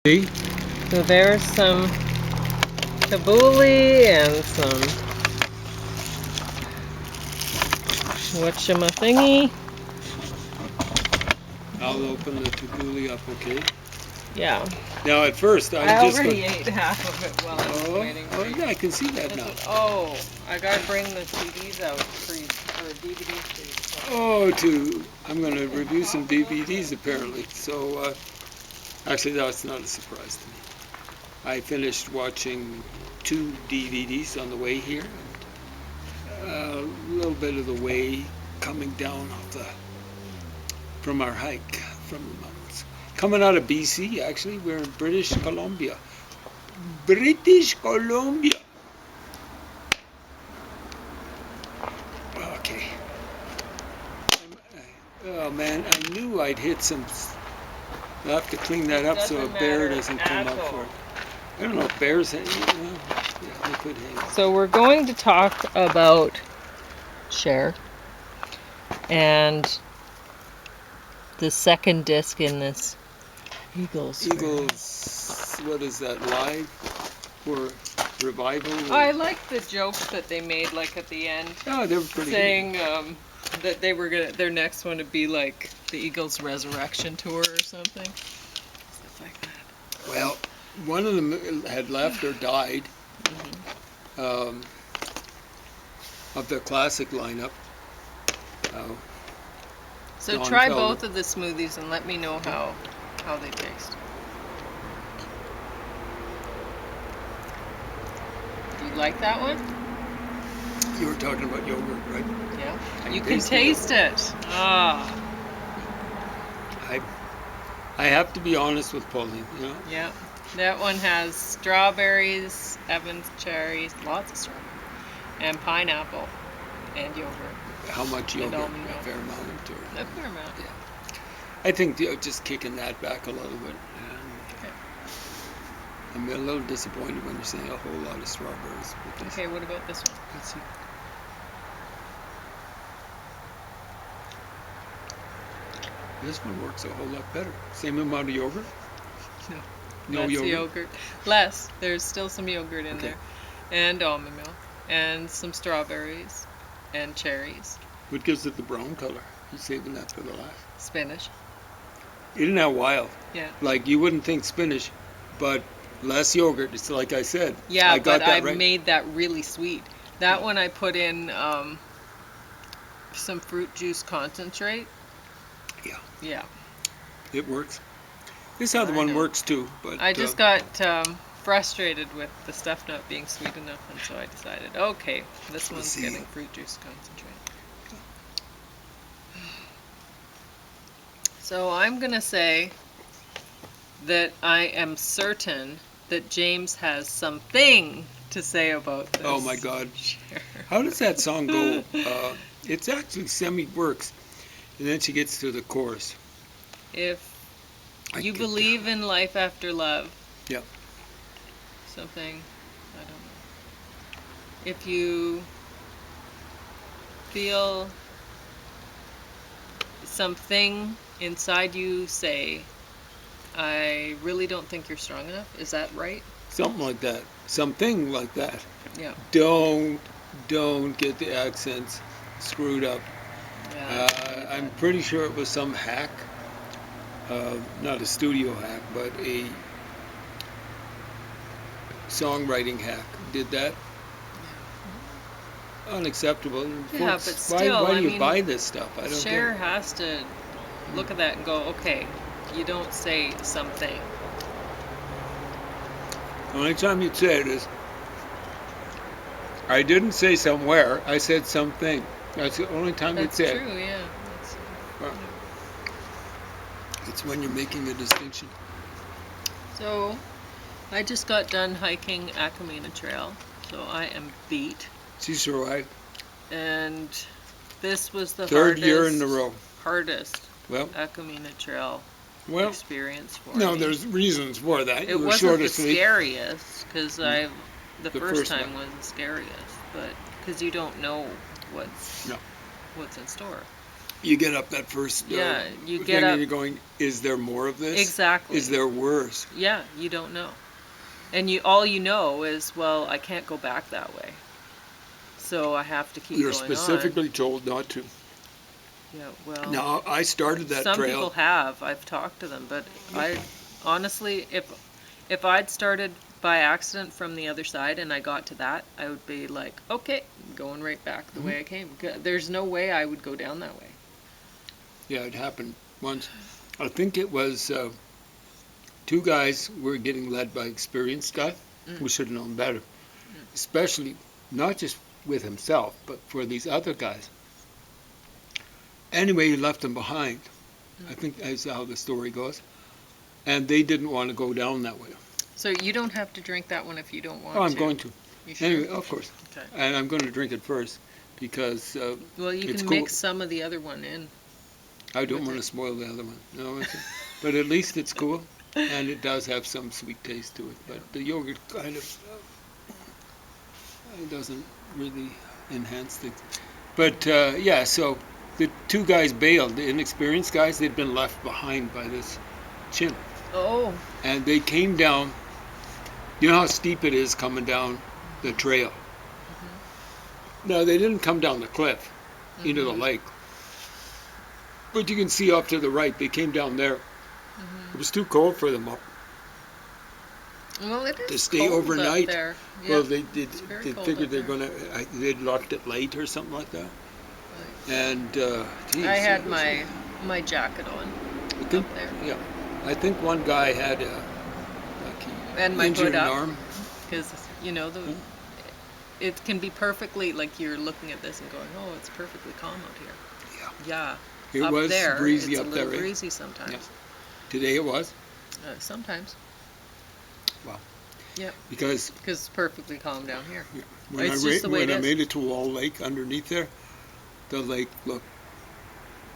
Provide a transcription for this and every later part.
See? So there's some tabbouleh and some whatchamathingy. I'll open the tabbouleh up, okay? Yeah. Now at first I I'm just already going. ate half of it while I was waiting for you. Yeah, I can see that now. Oh, I gotta bring the CDs out or DVDs for you. I'm going to review some DVDs apparently. So actually that's not a surprise to me. I finished watching 2 DVDs on the way here, and a little bit of the way coming down from our hike from the mountains. Coming out of BC, actually, we're in British Columbia. British Columbia. Okay. Oh man, I knew I'd hit some. I'll have to clean that up so a bear doesn't come up for it. I don't know if bears hang. Yeah, they could hang. So we're going to talk about Cher and the second disc in this Eagles, what is that, live or revival? Or? I like the jokes that they made, like at the end. Oh, they were pretty saying that they were gonna, their next one would be like the Eagles Resurrection Tour or something. Stuff like that. Well, one of them had left or died of the classic lineup. So Don try Felder. both of the smoothies and let me know how they taste. Do you like that one? You were talking about yogurt, right? Yeah. You can taste it. Ah. I have to be honest with Pauline, you know? Yeah. That one has strawberries, Evans cherries, lots of strawberries, and pineapple, and yogurt. How much yogurt? Almond milk. A fair amount. A fair amount. Yeah. I think just kicking that back a little bit. Okay. I'm a little disappointed when you're saying a whole lot of strawberries. Okay, what about this one? Let's see. This one works a whole lot better. Same amount of yogurt? No Less yogurt? yogurt. Less. There's still some yogurt in there. And almond milk. And some strawberries. And cherries. What gives it the brown color? You're saving that for the last. Spinach. Isn't that wild? Yeah. Like, you wouldn't think spinach, but less yogurt. It's like I said. Yeah, but I right. made that really sweet. That one I put in some fruit juice concentrate. Yeah. Yeah. It works. This other one works too, but I just got frustrated with the stuff not being sweet enough, and so I decided, okay, this one's getting fruit juice concentrate. So I'm gonna say that I am certain that James has something to say about this. Oh my God! How does that song go? It's actually semi-works, and then she gets to the chorus. If you believe in life after love. Yeah. Something, I don't know. If you feel something inside you say, I really don't think you're strong enough. Is that right? Something like that. Something like that. Yeah. Don't get the accents screwed up. Yeah, I'm pretty sure it was some hack. Not a studio hack, but a songwriting hack did that. Unacceptable. Yeah, Folks, but still, why do you buy this stuff? I don't Cher get it. has to look at that and go, okay, you don't say something. The only time you'd say it is, I didn't say somewhere, I said something. That's the only time you'd say it. That's true, yeah. Well, it's when you're making a distinction. So, I just got done hiking Akamina Trail, so I am beat. She's right. And this was the third year in a row. Hardest Akamina Trail experience for me. No, there's reasons for that. It wasn't the scariest, because the first time was the scariest, but because you don't know what's in store. You get up that first Yeah, you thing get and up. you're going, is there more of this? Exactly. Is there worse? Yeah, you don't know. And all you know is, well, I can't go back that way. So I have to keep You're going on. specifically told not to. Yeah, well, Now, I started that some trail. people have. I've talked to them, but I honestly, if I'd started by accident from the other side and I got to that, I would be like, okay, going right back the way I came. There's no way I would go down that way. Yeah, it happened once. I think it was two guys were getting led by experienced guy who should have known better, especially not just with himself, but for these other guys. Anyway, he left them behind. I think that's how the story goes. And they didn't want to go down that way. So you don't have to drink that one if you don't want Oh, to. I'm going to. You sure? Anyway, of course. Okay. And I'm going to drink it first because Well, you it's can cool. mix some of the other one in. I don't with want it. to spoil the other one. No, but at least it's cool, and it does have some sweet taste to it. But the yogurt kind of it doesn't really enhance things. But yeah, so the two guys bailed. The inexperienced guys, they'd been left behind by this chin, Oh. and they came down. You know how steep it is coming down the trail. No, they didn't come down the cliff into the lake. But you can see off to the right, they came down there. It was too cold for them up Well, it is to stay cold overnight. up there. Yeah. Well, they very cold figured up they're there. gonna. They'd left it late or something like that. And geez, I had it was- my jacket on I think, up there. yeah, I think one guy had a And my injured hood up. arm. Because it can be perfectly, like, you're looking at this and going, oh, it's perfectly calm out here. Yeah. It Up was there, breezy it's up a there. little Eh? breezy sometimes. Yeah. Today it was Sometimes. Wow. Yep. because Because it's perfectly calm down here. when It's just the way when it I is. made it to Wall Lake underneath there, the lake looked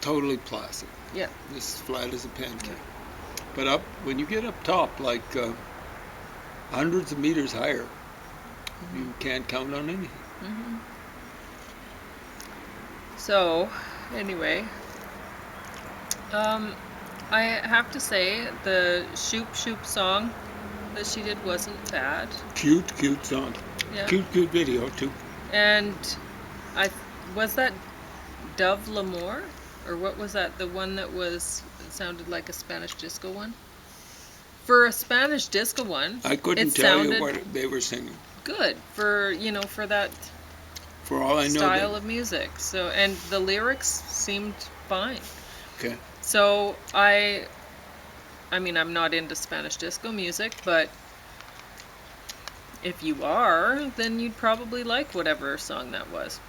totally placid. Yeah. As flat as a pancake. But up when you get up top, like hundreds of meters higher, you can't count on anything. So, anyway, I have to say the Shoop Shoop song that she did wasn't bad. Cute song. Yeah. Cute video too. And was that Dove L'Amour? Or what was that? The one that it sounded like a Spanish disco one? For a Spanish disco one, I couldn't it tell sounded you what they were singing. good for that For all I know, style of music. So, and the lyrics seemed fine. okay. So I mean, I'm not into Spanish disco music, but if you are, then you'd probably like whatever song that was.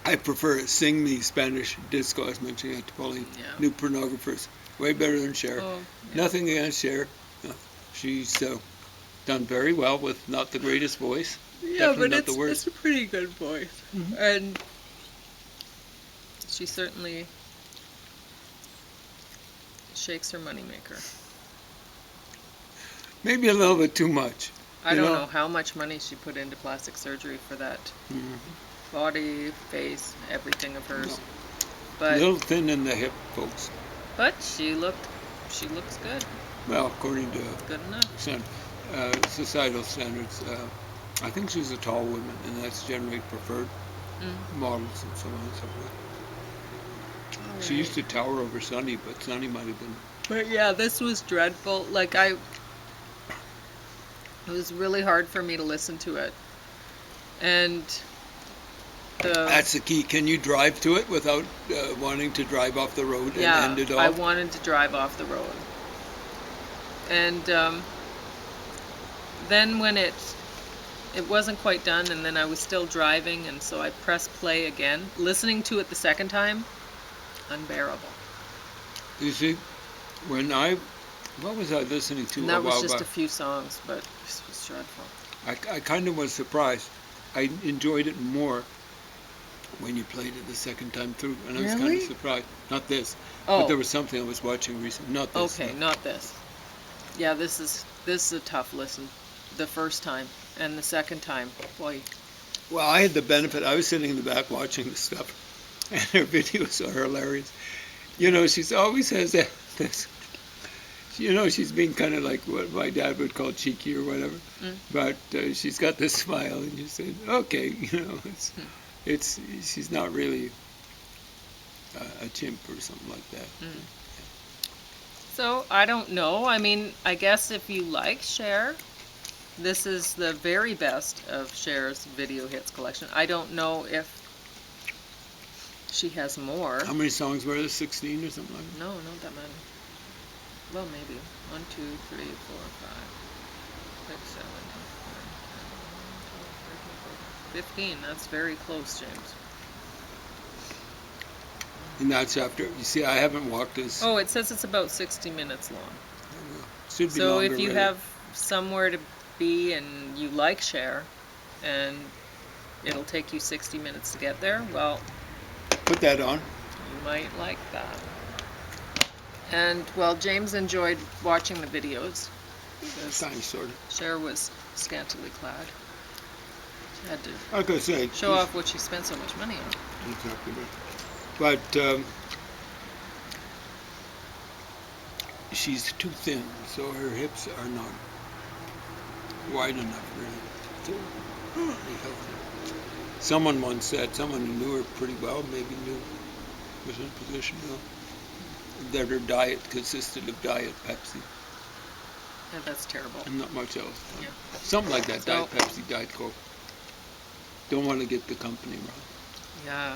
I prefer Sing Me Spanish Disco, I was mentioning at Tabbouleh. Yeah. New pornographers. Way better than Cher. Oh, yeah. Nothing against Cher. No. She's done very well with not the greatest voice. Yeah, Definitely but not the worst. it's a pretty good voice. And she certainly shakes her moneymaker. Maybe a little bit too much. I You don't know? know how much money she put into plastic surgery for that Mhm. body, face, everything of hers. No. A But little thin in the hip, folks. she looks good. Well, according to Good enough. societal standards, I think she's a tall woman, and that's generally preferred models and so on and so forth. She used to tower over Sonny, but Sonny might have been. But yeah, this was dreadful. Like it was really hard for me to listen to it. And That's the key. Can you drive to it without wanting to drive off the road and end it off? I wanted to drive off the road. And then when it wasn't quite done, and then I was still driving, and so I pressed play again. Listening to it the second time, unbearable. You see, what was I listening to And a that was while just back? a few songs, but this was dreadful. I kind of was surprised. I enjoyed it more when you played it the second time through, and I was kind Really? of surprised. Not this, Oh. but there was something I was watching recently. Not this. Okay, no. not this. Yeah, this is a tough listen. The first time and the second time, boy. Well, I had the benefit. I was sitting in the back watching this stuff, and her videos are hilarious. You know, she's always has this. You know, she's being kind of like what my dad would call cheeky or whatever, but she's got this smile, and you said, okay, you know, it's she's not really a chimp or something like that. So I don't know. I mean, I guess if you like Cher, this is the very best of Cher's video hits collection. I don't know if she has more. How many songs were there? 16 or something like that? No, not that many. Well, maybe 1, 2, 3, 4, 5, 6, 7, 8, 9, 10, 11, 12, 13, 14, 15. That's very close, James. And that's after, you see, I haven't walked this. Oh, it says it's about 60 minutes long. Should be So longer, if you really. have somewhere to be and you like Cher, and it'll take you 60 minutes to get there, well, Put that on. you might like that. And, well, James enjoyed watching the videos. because Kind of, sort of. Cher was scantily clad. She had to Like I say. show off what she spent so much money on. Exactly right. But she's too thin, so her hips are not wide enough, really. So, really healthy. Someone once said, someone who knew her pretty well, maybe knew, was in a position to know, that her diet consisted of Diet Pepsi Yeah, that's terrible. and not much else. Yeah. Something like that, So- Diet Pepsi, Diet Coke. Don't want to get the company wrong. Yeah.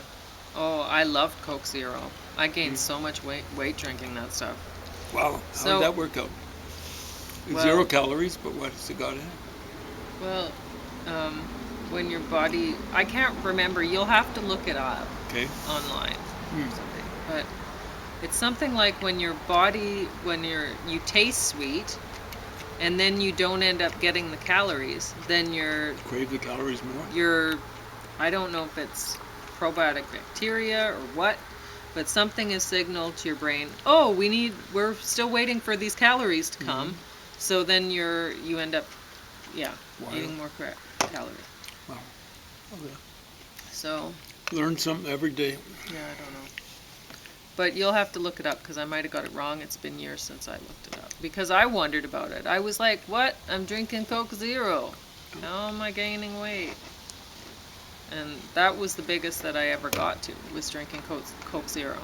Oh, I love Coke Zero. I gained so much weight drinking that stuff. Wow, how So- did that work out? Well- 0 calories, but what has it got in it? Well, when your body, I can't remember. You'll have to look it up Okay. online. Hmm. Or something. But it's something like when your body, you taste sweet, and then you don't end up getting the calories, then Crave the calories more? I don't know if it's probiotic bacteria or what, but something is signaled to your brain, oh, we're still waiting for these calories to come. So then you end up, Wow. eating more calories. Wow. Okay. So, Learn something every day. yeah, I don't know. But you'll have to look it up because I might have got it wrong. It's been years since I looked it up. Because I wondered about it. I was like, what? I'm drinking Coke Zero. How am I gaining weight? And that was the biggest that I ever got to, was drinking Coke Zero.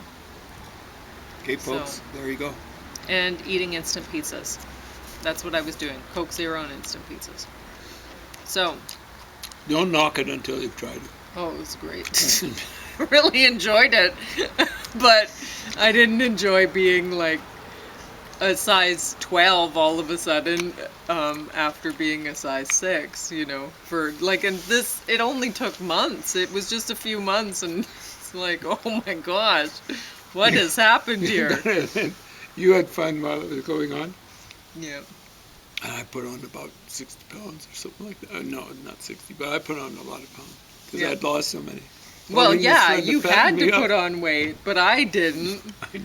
Okay, folks, there you go. And eating instant pizzas. That's what I was doing. Coke Zero and instant pizzas. So, Don't knock it until you've tried it. oh, it was great. Really enjoyed it. But I didn't enjoy being like a size 12 all of a sudden after being a size 6, for like, and this, it only took months. It was just a few months, and it's like, oh my gosh, what has happened here? You had fun while it was going on? Yeah. And I put on about 60 pounds or something like that. No, not 60, but I put on a lot of pounds because Yeah. I'd lost so many. Well, Only yeah, friend you fattened had me to up. put on weight, but I didn't. I know.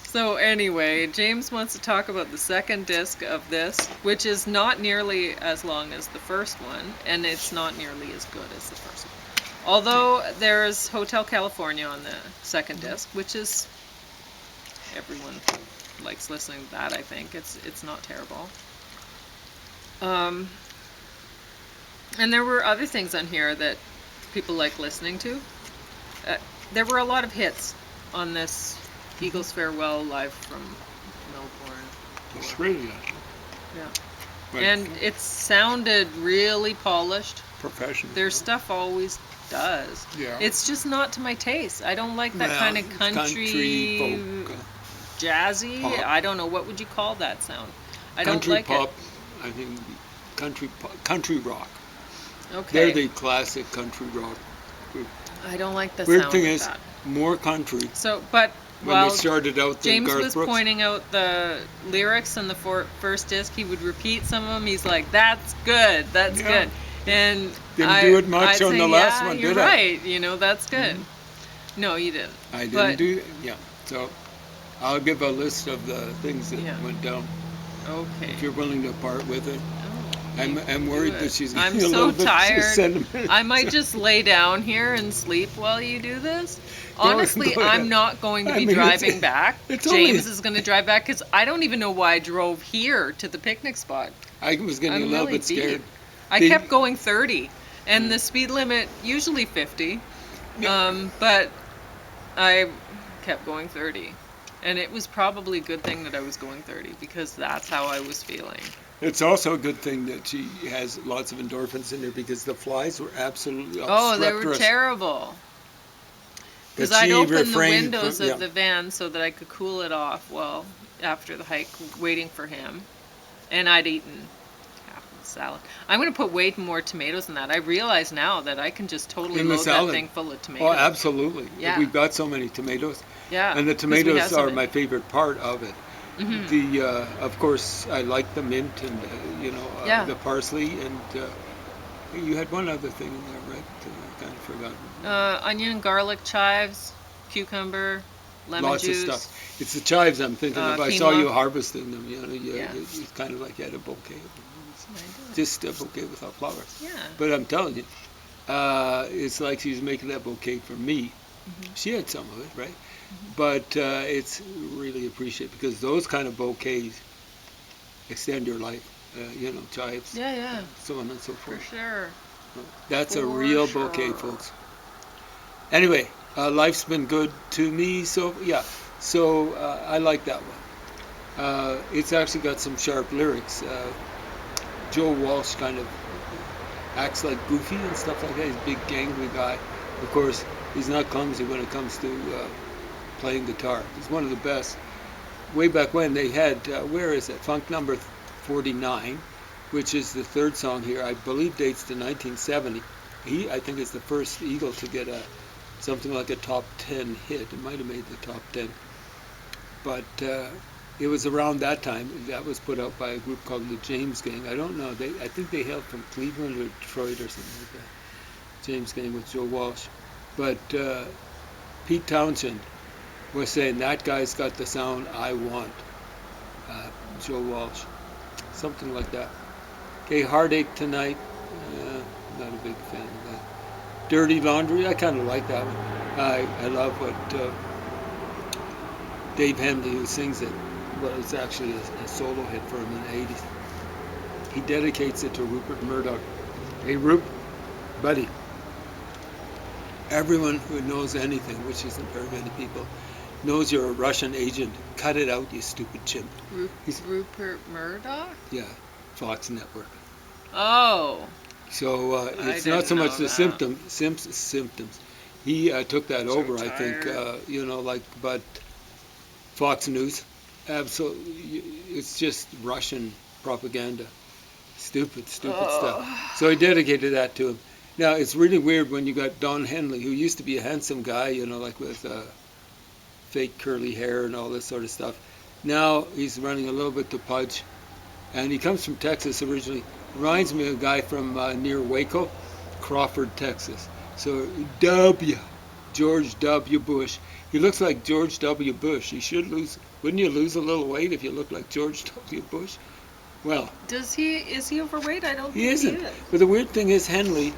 So anyway, James wants to talk about the second disc of this, which is not nearly as long as the first one, and it's not nearly as good as the first one. Although there's Hotel California on the second disc, which is, everyone likes listening to that, I think. It's not terrible. And there were other things on here that people like listening to. There were a lot of hits on this Eagles Farewell live from Melbourne. Australia. Yeah. But And it sounded really polished. professional. Their stuff always does. Yeah. It's just not to my taste. I don't like that kind of country, folk, jazzy. pop. I don't know, what would you call that sound? I don't country like pop. it. I think country rock. Okay. They're the classic country rock group. I don't like the Weird sound thing of is, that. more country So, but when while they started out than James Garth was Brooks. pointing out the lyrics in the first disc, he would repeat some of them. He's like, "That's good. That's Yeah. good." And Didn't do it much I'd on say, the last yeah, one, you're did I? right. That's good. No, you didn't. I didn't but- do that. Yeah. So I'll give a list of the things that Yeah. went down Okay. if you're willing to part with it. Oh. I'm worried that she's I'm getting a so little bit tired. sentimental. I might just lay down here and sleep while you do this. Honestly, Go ahead. I'm not going to I be mean, driving back. it's only- James is going to drive back because I don't even know why I drove here to the picnic spot. I was getting I'm a little really bit scared. beat. I The- kept going 30, and the speed limit usually 50, but I kept going 30. And it was probably a good thing that I was going 30 because that's how I was feeling. It's also a good thing that she has lots of endorphins in there because the flies were absolutely Oh, they were obstreperous. terrible. Because But I'd she open the refrained windows from- of the van so that I could cool it off while after the hike, waiting for him. And I'd eaten half of the salad. I'm going to put way more tomatoes in that. I realize now that I can just totally In the load that salad. thing full of tomatoes. Oh, absolutely. Yeah. We've got so many tomatoes. Yeah. And the 'cause we have tomatoes so are many. my favorite part of it. Mhm. The of course I like the mint and Yeah. the parsley and you had one other thing in there, right? I kind of forgot. Onion, garlic, chives, cucumber, lemon Lots juice. of stuff. It's the chives I'm thinking of. I saw quinoa. you harvesting them. Yeah. It's kind of like you had a bouquet. I did. Just a bouquet without flowers. Yeah. But I'm telling you, it's like she's making that bouquet for me. She had some of it, right? But it's really appreciated because those kind of bouquets extend your life. Chives, Yeah, yeah. so on and so For forth. sure. That's a For real sure. bouquet, folks. Anyway, life's been good to me, so yeah. So I like that one. It's actually got some sharp lyrics. Joe Walsh kind of acts like Goofy and stuff like that. He's a big, gangly guy. Of course, he's not clumsy when it comes to playing guitar. He's one of the best. Way back when they had, where is it? Funk number 49, which is the third song here. I believe dates to 1970. He, I think, is the first Eagle to get something like a top 10 hit. It might have made the top 10. But it was around that time. That was put out by a group called the James Gang. I don't know. I think they hailed from Cleveland or Detroit or something like that. James Gang with Joe Walsh. But Pete Townshend was saying, that guy's got the sound I want. Joe Walsh. Something like that. Okay, Heartache Tonight. Not a big fan of that. Dirty Laundry. I kind of like that one. I love what Dave Hemley, who sings it, well, it's actually a solo hit for him in the 80s. He dedicates it to Rupert Murdoch. Hey, Rupert, buddy. Everyone who knows anything, which isn't very many people, knows you're a Russian agent. Cut it out, you stupid chimp. Rupert Murdoch? Yeah, Fox Network. Oh. So it's didn't not so much know the that. symptoms. He took that over, I think. tired. But Fox News, absolutely, it's just Russian propaganda. Stupid stuff. So he dedicated that to him. Now, it's really weird when you got Don Henley, who used to be a handsome guy, like with fake curly hair and all this sort of stuff. Now he's running a little bit to pudge. And he comes from Texas originally. Reminds me of a guy from near Waco, Crawford, Texas. So George W. Bush. He looks like George W. Bush. He should lose. Wouldn't you lose a little weight if you looked like George W. Bush? Well, Is he overweight? I don't think he isn't. He is. But the weird thing is Henley.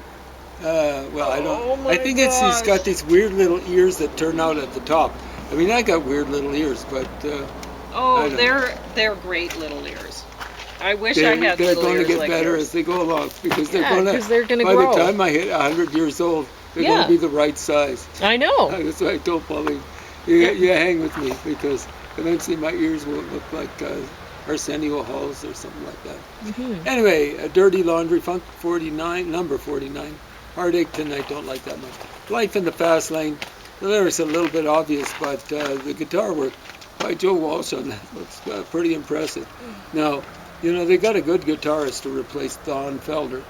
I don't. Oh my I think he's gosh. got these weird little ears that turn out at the top. I mean, I got weird little ears, but Oh, I don't- they're great little ears. I wish they're, I had they're little going to ears get like better yours. as they go along because they're Yeah, going 'cause they're gonna by grow. the time I hit 100 years old, they're going Yeah. to be the right size. I know. That's why I told Pauline, you hang with me because eventually my ears won't look like Arsenio Halls or something like that. Mm-hmm. Anyway, Dirty Laundry, Funk 49, number 49. Heartache Tonight, don't like that much. Life in the Fast Lane, the lyrics are a little bit obvious, but the guitar work by Joe Walsh on that looks pretty impressive. Now, they got a good guitarist to replace Don Felder.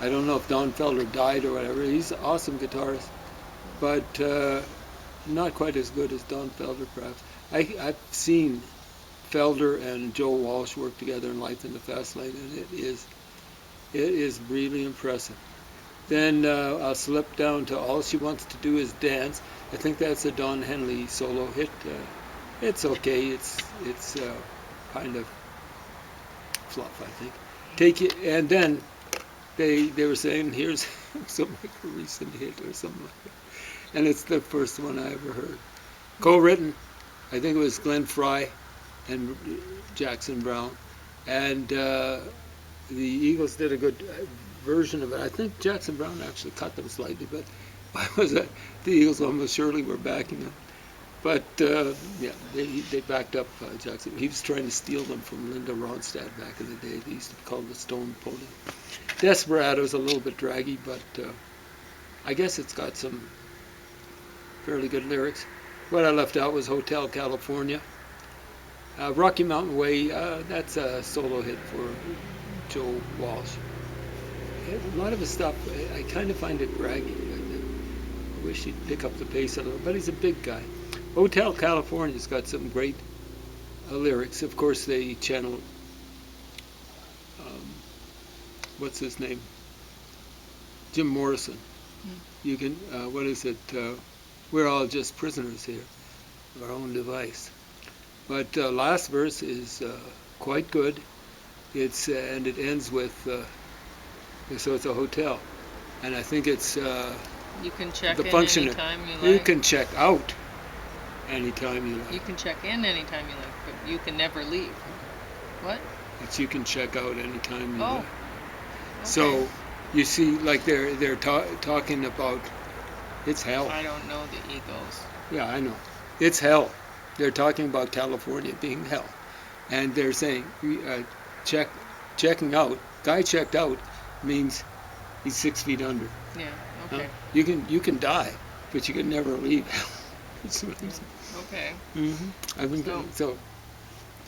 I don't know if Don Felder died or whatever. He's an awesome guitarist, but not quite as good as Don Felder, perhaps. I've seen Felder and Joe Walsh work together in Life in the Fast Lane, and it is really impressive. Then I'll slip down to All She Wants to Do Is Dance. I think that's a Don Henley solo hit. It's okay. It's kind of fluff, I think. take it, and then they were saying, here's something like a recent hit or something like that. And it's the first one I ever heard. Co-written, I think it was Glenn Fry and Jackson Brown. And the Eagles did a good version of it. I think Jackson Brown actually cut them slightly, but why was that? The Eagles almost surely were backing them. But yeah, they backed up Jackson. He was trying to steal them from Linda Ronstadt back in the day. They used to call the Stone Pony. Desperado's a little bit draggy, but I guess it's got some fairly good lyrics. What I left out was Hotel California. Rocky Mountain Way, that's a solo hit for Joe Walsh. A lot of his stuff, I kind of find it draggy. I wish he'd pick up the pace a little, but he's a big guy. Hotel California's got some great lyrics. Of course, they channel, what's his name? Jim Morrison. You can, what is it? We're all just prisoners here, of our own device. But last verse is quite good. It's and it ends with, so it's a hotel, and I think it's You can check the in functioner. anytime you like. You can check out anytime you like. You can check in anytime you like, but you can never leave. What? It's you can check out anytime you Oh. like. Okay. So you see, like they're talking about it's hell. I don't know the Eagles. Yeah, I know. It's hell. They're talking about California being hell, and they're saying checking out. Guy checked out means he's 6 feet under. Yeah. Okay. You can die, but you can never leave hell. That's what I'm saying. Okay. I think so.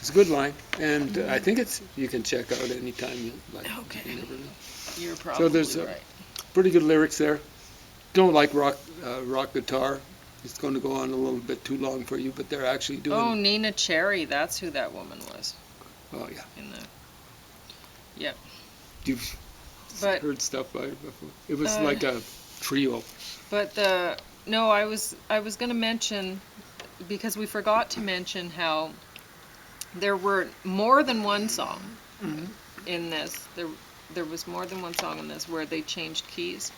It's a good line, and I think it's you can check out anytime you like. Okay. You never know. You're probably So there's right. pretty good lyrics there. Don't like rock guitar. It's going to go on a little bit too long for you, but they're actually doing. Oh, Nina Cherry. That's who that woman was. Oh yeah. In the. Yep. You've But heard stuff by her before. It was like a trio. But I was going to mention, because we forgot to mention how there were more than one song in this. There was more than one song in this where they changed keys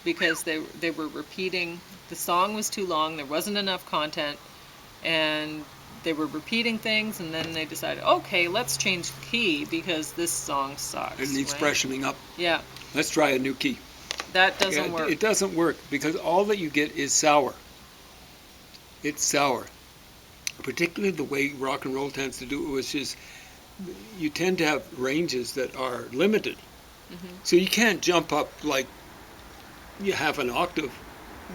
because they were repeating. The song was too long. There wasn't enough content, and they were repeating things. And then they decided, okay, let's change the key because this song sucks. It needs right? freshening up. Yeah. Let's try a new key. That doesn't work. It doesn't work because all that you get is sour. It's sour. Particularly the way rock and roll tends to do it, which is you tend to have ranges that are limited. So you can't jump up like you have an octave.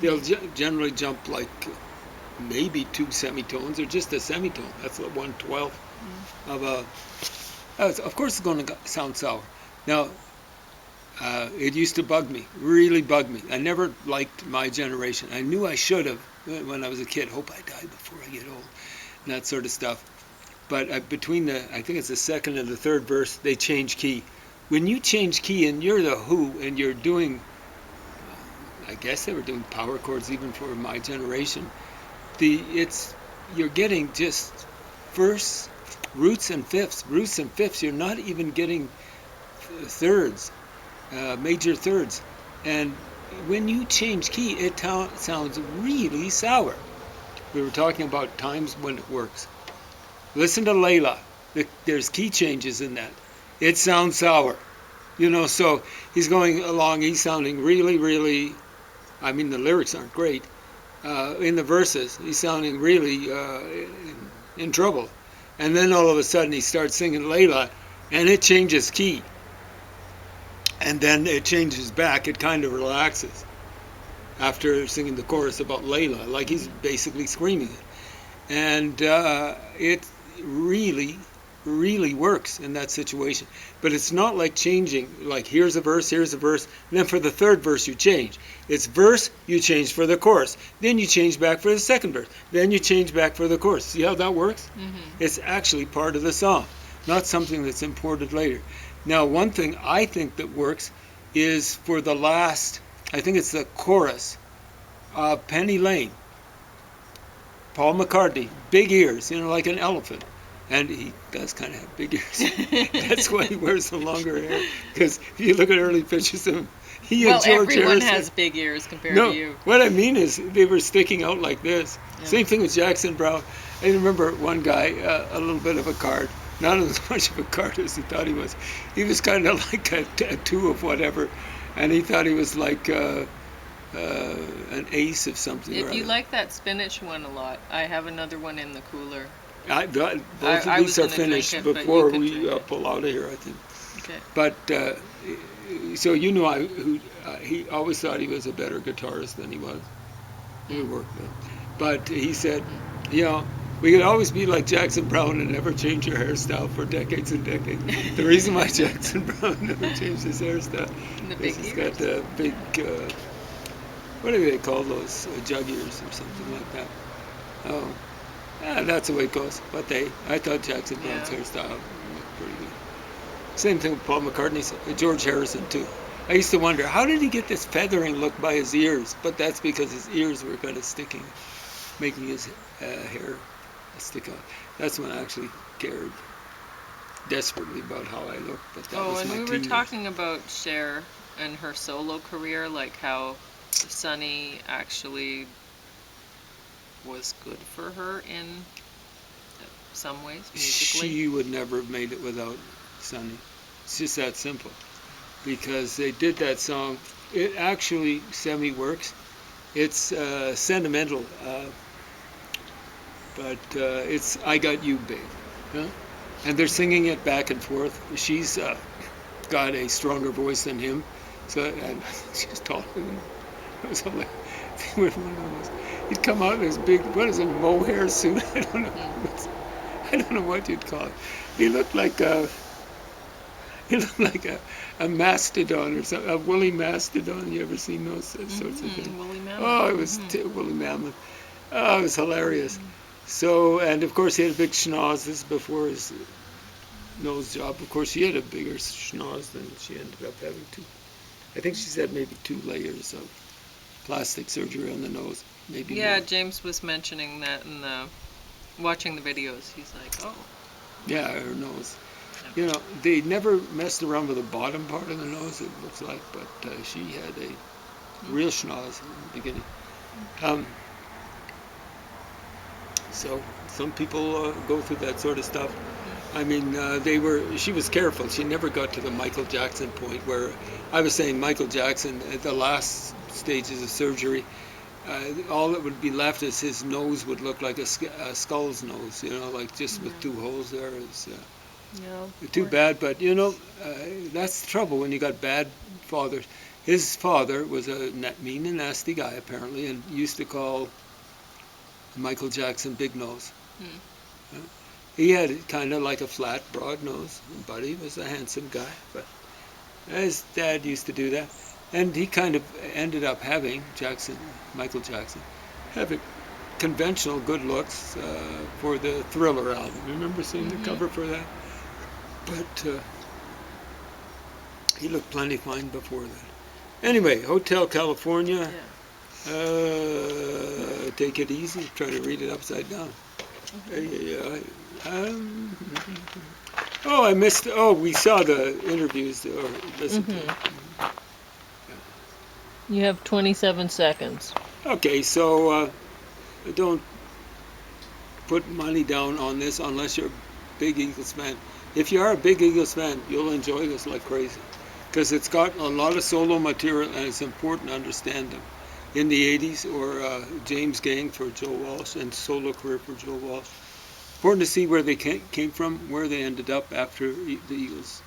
They'll generally jump like maybe 2 semitones or just a semitone. That's 1/12 of a. Of course, it's going to sound sour. Now, it used to bug me, really bug me. I never liked My Generation. I knew I should have when I was a kid. Hope I die before I get old, and that sort of stuff. But between I think it's the second and the third verse, they change key. When you change key and you're the Who and you're doing, I guess they were doing power chords even for My Generation. You're getting just firsts, roots and fifths. Roots and fifths. You're not even getting thirds. Major thirds, and when you change key, it sounds really sour. We were talking about times when it works. Listen to Layla. There's key changes in that. It sounds sour, So he's going along. He's sounding really, really. I mean, the lyrics aren't great. In the verses, he's sounding really in trouble, and then all of a sudden he starts singing Layla, and it changes key. And then it changes back. It kind of relaxes after singing the chorus about Layla, like he's basically screaming it. And it really, really works in that situation. But it's not like changing, like here's a verse, and then for the third verse you change. It's verse, you change for the chorus. Then you change back for the second verse. Then you change back for the chorus. See how that works? It's actually part of the song, not something that's imported later. Now, one thing I think that works is for the last, I think it's the chorus of Penny Lane. Paul McCartney, big ears, like an elephant. And he does kind of have big ears. That's why he wears the longer hair. Because if you look at early pictures of him, he and George everyone Harrison. has big ears compared No, to you. what I mean is they were sticking out like this. Yeah. Same thing with Jackson Brown. I remember one guy, a little bit of a card, not as much of a card as he thought he was. He was kind of like a tattoo of whatever, and he thought he was like an ace of something. If you like that spinach one a lot, I have another one in the cooler. Both of I these was are gonna drink finished it, but you before could we drink it. pull out of here, I think. Okay. But so you know, he always thought he was a better guitarist than he was. We worked with, but he said, you know, we could always be like Jackson Brown and never change your hairstyle for decades and decades. The reason why Jackson Brown never changed his hairstyle is he's got the big, what do they call those, jug ears or something like that. Oh, yeah, that's the way it goes. But I thought Jackson Brown's hairstyle looked pretty good. Same thing with Paul McCartney's, George Harrison too. I used to wonder, how did he get this feathering look by his ears? But that's because his ears were kind of sticking, making his hair stick out. That's when I actually cared desperately about how I looked. But that was and my we were teenage. talking about Cher and her solo career, like how Sunny actually was good for her in some ways, musically. She would never have made it without Sonny. It's just that simple. Because they did that song. It actually semi-works. It's sentimental, but it's I Got You, Babe. Huh? And they're singing it back and forth. She's got a stronger voice than him, so and she's taller than him. It was hilarious. He'd come out in his big, what is it, mohair suit? I don't know what you'd call it. He looked like a mastodon or something, a woolly mastodon. You ever seen those sorts of things? Woolly mammoth. Oh, it was woolly mammoth. Oh, it was hilarious. So, and of course he had a big schnoz. This is before his nose job. Of course, she had a bigger schnoz than she ended up having too. I think she said maybe 2 layers of plastic surgery on the nose, maybe Yeah, more. James was mentioning that in watching the videos. He's like, oh. Yeah, her nose. You know, they never messed around with the bottom part of the nose, it looks like, but she had a real schnoz in the beginning. So some people go through that sort of stuff. I mean, she was careful. She never got to the Michael Jackson point where I was saying Michael Jackson at the last stages of surgery, all that would be left is his nose would look like a skull's nose, you know, like just with 2 holes there. It's too bad, but you know, that's the trouble when you got bad fathers. His father was a mean and nasty guy apparently, and used to call Michael Jackson Big Nose. He had kind of like a flat, broad nose. Buddy was a handsome guy, but his dad used to do that. And he kind of ended up having, Michael Jackson, having conventional good looks for the Thriller album. Remember seeing the cover for that? But he looked plenty fine before that. Anyway, Hotel California. Take it easy. Try to read it upside down. I missed. Oh, we saw the interviews or listened to them. You have 27 seconds. Okay, so don't put money down on this unless you're a big Eagles fan. If you are a big Eagles fan, you'll enjoy this like crazy because it's got a lot of solo material and it's important to understand them. In the 80s, or James Gang for Joe Walsh and solo career for Joe Walsh. Important to see where they came from, where they ended up after the Eagles.